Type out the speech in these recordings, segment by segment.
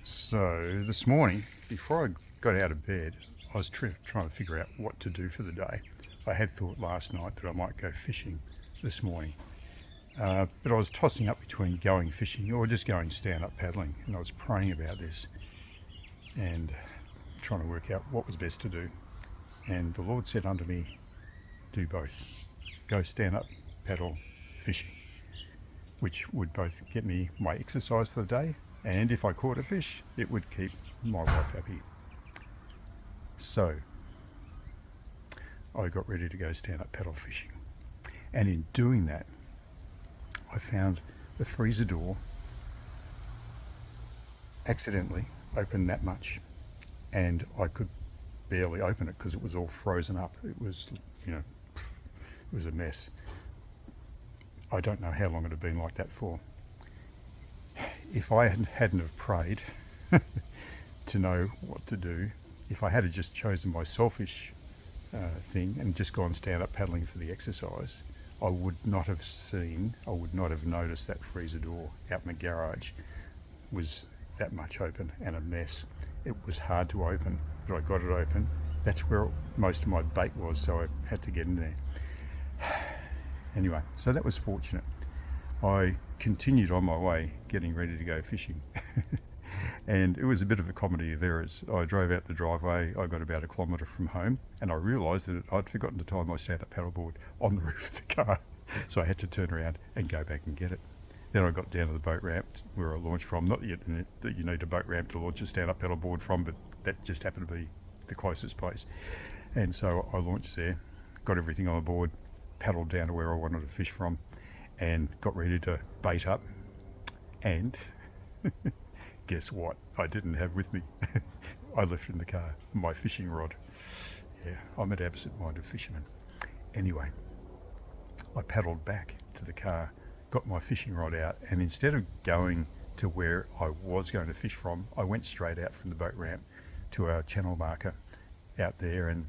So this morning, before I got out of bed, I was trying to figure out what to do for the day. I had thought last night that I might go fishing this morning, but I was tossing up between going fishing or just going stand-up paddling, and I was praying about this and trying to work out what was best to do. And the Lord said unto me, do both. Go stand-up paddle fishing, which would both get me my exercise for the day, and if I caught a fish, it would keep my wife happy. So I got ready to go stand-up paddle fishing, and in doing that, I found the freezer door accidentally opened that much, and I could barely open it because it was all frozen up. It was, it was a mess. I don't know how long it had been like that for. If I hadn't have prayed to know what to do, if I had just chosen my selfish thing and just gone stand-up paddling for the exercise, I would not have noticed that freezer door out in the garage was that much open and a mess. It was hard to open, but I got it open. That's where most of my bait was, so I had to get in there. Anyway, so that was fortunate. I continued on my way, getting ready to go fishing. And it was a bit of a comedy of errors. I drove out the driveway, I got about 1 kilometre from home, and I realised that I'd forgotten to tie my stand-up paddleboard on the roof of the car. So I had to turn around and go back and get it. Then I got down to the boat ramp where I launched from. Not that you need a boat ramp to launch a stand-up paddleboard from, but that just happened to be the closest place. And so I launched there, got everything on the board, paddled down to where I wanted to fish from, and got ready to bait up. And guess what? I didn't have with me. I left in the car my fishing rod. Yeah, I'm an absent-minded fisherman. Anyway, I paddled back to the car, got my fishing rod out, and instead of going to where I was going to fish from, I went straight out from the boat ramp to our channel marker out there, and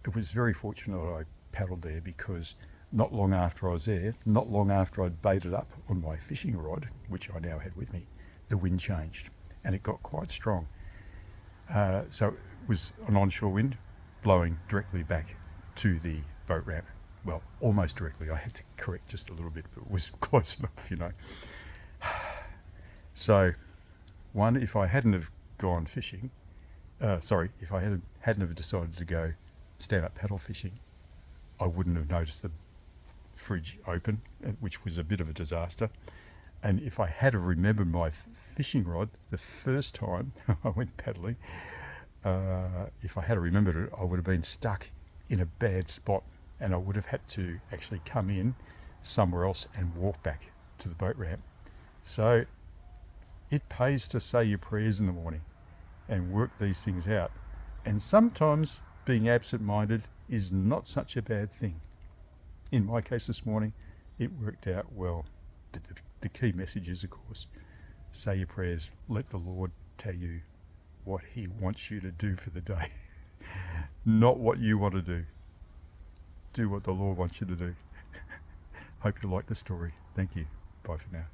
it was very fortunate that I paddled there, because not long after I was there, not long after I'd baited up on my fishing rod, which I now had with me, the wind changed and it got quite strong. So it was an onshore wind blowing directly back to the boat ramp. Well, almost directly. I had to correct just a little bit, but it was close enough, So, if I hadn't have gone fishing, if I hadn't have decided to go stand-up paddle fishing, I wouldn't have noticed the fridge open, which was a bit of a disaster. And if I had have remembered my fishing rod the first time I went paddling, if I had remembered it, I would have been stuck in a bad spot, and I would have had to actually come in somewhere else and walk back to the boat ramp. So it pays to say your prayers in the morning and work these things out. And sometimes being absent-minded is not such a bad thing. In my case this morning, it worked out well. But the key message is, of course, say your prayers. Let the Lord tell you what he wants you to do for the day. Not what you want to do. Do what the Lord wants you to do. Hope you like the story. Thank you. Bye for now.